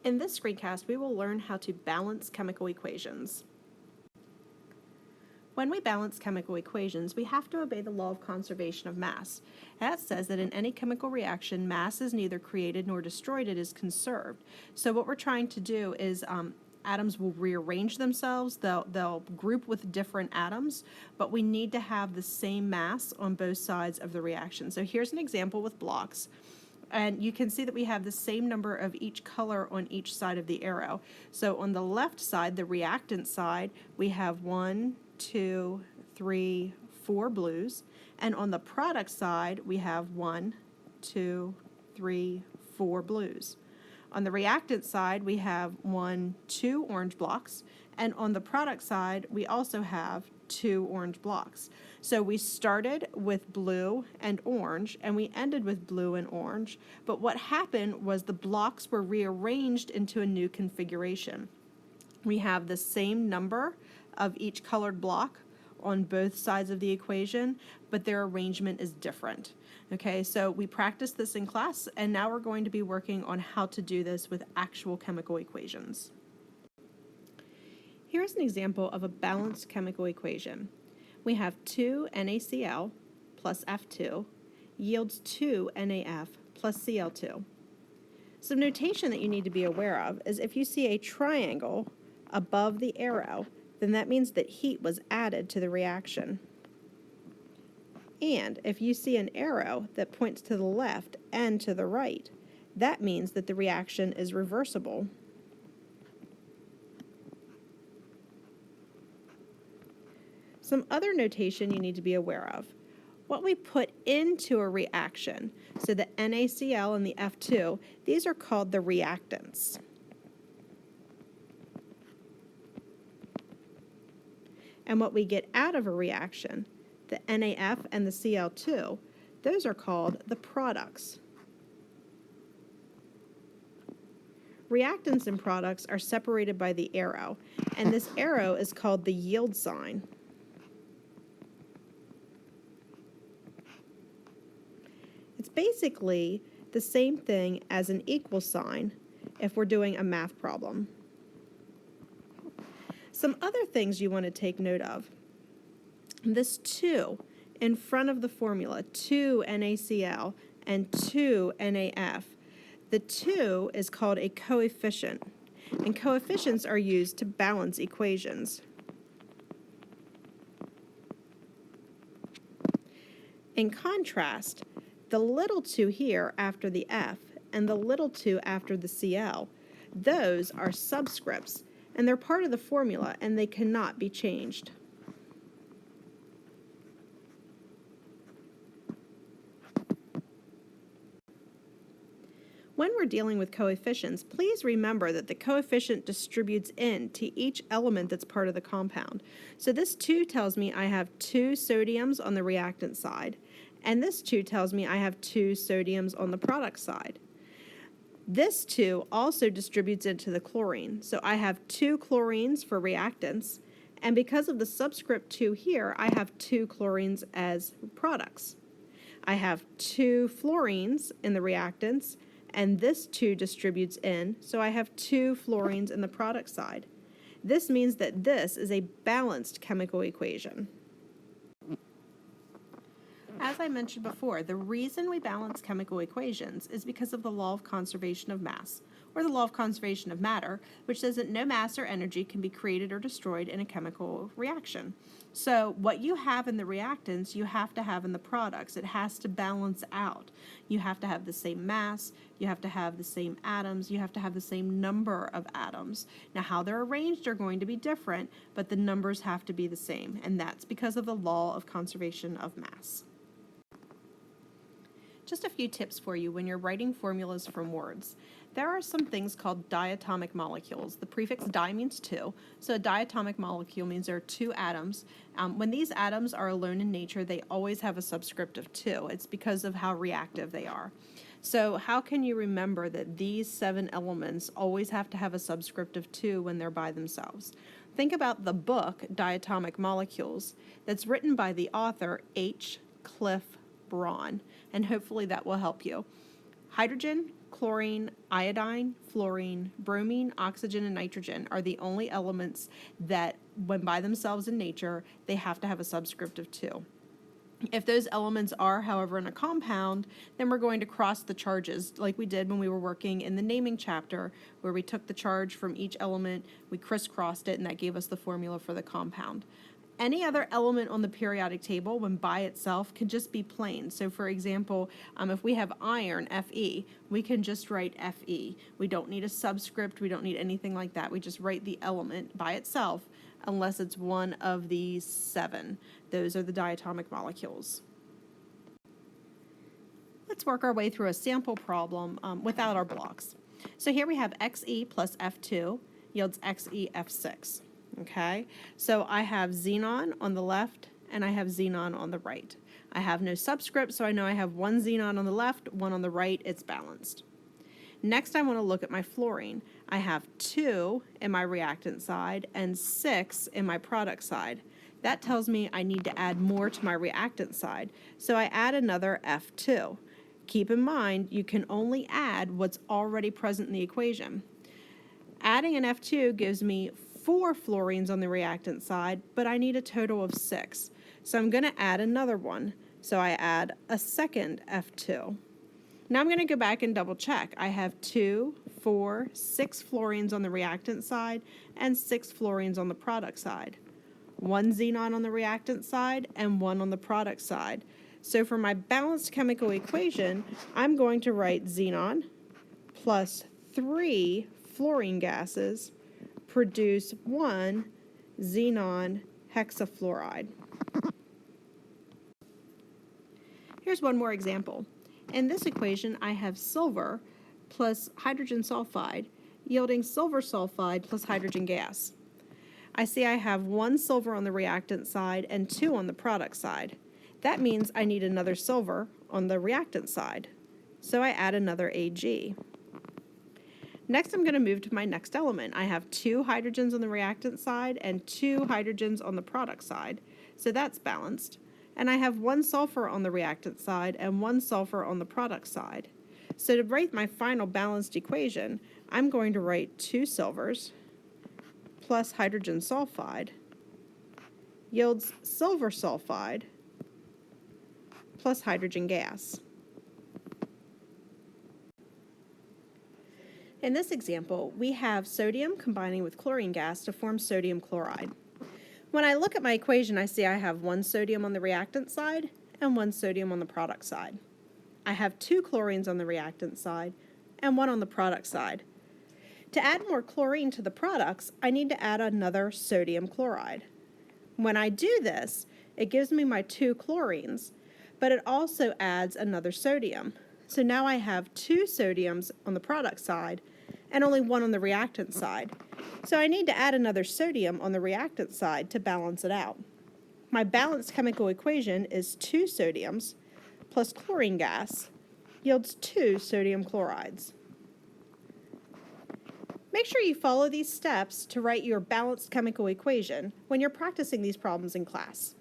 In this screencast, we will learn how to balance chemical equations. When we balance chemical equations, we have to obey the law of conservation of mass. That says that in any chemical reaction, mass is neither created nor destroyed, it is conserved. So what we're trying to do is atoms will rearrange themselves, they'll group with different atoms, but we need to have the same mass on both sides of the reaction. So here's an example with blocks. And you can see that we have the same number of each color on each side of the arrow. So on the left side, the reactant side, we have 1, 2, 3, 4 blues. And on the product side, we have 1, 2, 3, 4 blues. On the reactant side, we have 1, 2 orange blocks. And on the product side, we also have 2 orange blocks. So we started with blue and orange, and we ended with blue and orange. But what happened was the blocks were rearranged into a new configuration. We have the same number of each colored block on both sides of the equation, but their arrangement is different. Okay, so we practiced this in class, and now we're going to be working on how to do this with actual chemical equations. Here's an example of a balanced chemical equation. We have 2 NaCl plus F2 yields 2 NaF plus Cl2. Some notation that you need to be aware of is if you see a triangle above the arrow, then that means that heat was added to the reaction. And if you see an arrow that points to the left and to the right, that means that the reaction is reversible. Some other notation you need to be aware of. What we put into a reaction, so the NaCl and the F2, these are called the reactants. And what we get out of a reaction, the NaF and the Cl2, those are called the products. Reactants and products are separated by the arrow, and this arrow is called the yield sign. It's basically the same thing as an equal sign if we're doing a math problem. Some other things you want to take note of. This 2 in front of the formula, 2 NaCl and 2 NaF. The 2 is called a coefficient, and coefficients are used to balance equations. In contrast, the little 2 here after the F and the little 2 after the Cl, those are subscripts, and they're part of the formula and they cannot be changed. When we're dealing with coefficients, please remember that the coefficient distributes in to each element that's part of the compound. So this 2 tells me I have 2 sodiums on the reactant side, and this 2 tells me I have 2 sodiums on the product side. This 2 also distributes into the chlorine, so I have 2 chlorines for reactants, and because of the subscript 2 here, I have 2 chlorines as products. I have 2 fluorines in the reactants, and this 2 distributes in, so I have 2 fluorines in the product side. This means that this is a balanced chemical equation. As I mentioned before, the reason we balance chemical equations is because of the law of conservation of mass, or the law of conservation of matter, which says that no mass or energy can be created or destroyed in a chemical reaction. So what you have in the reactants, you have to have in the products. It has to balance out. You have to have the same mass, you have to have the same atoms, you have to have the same number of atoms. Now how they're arranged are going to be different, but the numbers have to be the same, and that's because of the law of conservation of mass. Just a few tips for you when you're writing formulas from words. There are some things called diatomic molecules. The prefix di means 2, so a diatomic molecule means there are 2 atoms. When these atoms are alone in nature, they always have a subscript of 2. It's because of how reactive they are. So how can you remember that these 7 elements always have to have a subscript of 2 when they're by themselves? Think about the book, Diatomic Molecules, that's written by the author H. Cliff Braun, and hopefully that will help you. Hydrogen, chlorine, iodine, fluorine, bromine, oxygen, and nitrogen are the only elements that, when by themselves in nature, they have to have a subscript of 2. If those elements are, however, in a compound, then we're going to cross the charges like we did when we were working in the naming chapter, where we took the charge from each element, we crisscrossed it, and that gave us the formula for the compound. Any other element on the periodic table, when by itself, can just be plain. So for example, if we have iron, Fe, we can just write Fe. We don't need a subscript, we don't need anything like that. We just write the element by itself, unless it's one of these 7. Those are the diatomic molecules. Let's work our way through a sample problem without our blocks. So here we have Xe plus F2 yields XeF6. Okay, so I have xenon on the left and I have xenon on the right. I have no subscript, so I know I have 1 xenon on the left, 1 on the right. It's balanced. Next, I want to look at my fluorine. I have 2 in my reactant side and 6 in my product side. That tells me I need to add more to my reactant side, so I add another F2. Keep in mind, you can only add what's already present in the equation. Adding an F2 gives me 4 fluorines on the reactant side, but I need a total of 6. So I'm going to add another one. So I add a second F2. Now I'm going to go back and double check. I have 2, 4, 6 fluorines on the reactant side and 6 fluorines on the product side. 1 xenon on the reactant side and 1 on the product side. So for my balanced chemical equation, I'm going to write xenon plus 3 fluorine gases produce 1 xenon hexafluoride. Here's one more example. In this equation, I have silver plus hydrogen sulfide yielding silver sulfide plus hydrogen gas. I see I have 1 silver on the reactant side and 2 on the product side. That means I need another silver on the reactant side. So I add another Ag. Next, I'm going to move to my next element. I have 2 hydrogens on the reactant side and 2 hydrogens on the product side, so that's balanced. And I have 1 sulfur on the reactant side and 1 sulfur on the product side. So to write my final balanced equation, I'm going to write 2 silvers plus hydrogen sulfide yields silver sulfide plus hydrogen gas. In this example, we have sodium combining with chlorine gas to form sodium chloride. When I look at my equation, I see I have 1 sodium on the reactant side and 1 sodium on the product side. I have 2 chlorines on the reactant side and 1 on the product side. To add more chlorine to the products, I need to add another sodium chloride. When I do this, it gives me my 2 chlorines, but it also adds another sodium. So now I have 2 sodiums on the product side and only 1 on the reactant side. So I need to add another sodium on the reactant side to balance it out. My balanced chemical equation is 2 sodiums plus chlorine gas yields 2 sodium chlorides. Make sure you follow these steps to write your balanced chemical equation when you're practicing these problems in class.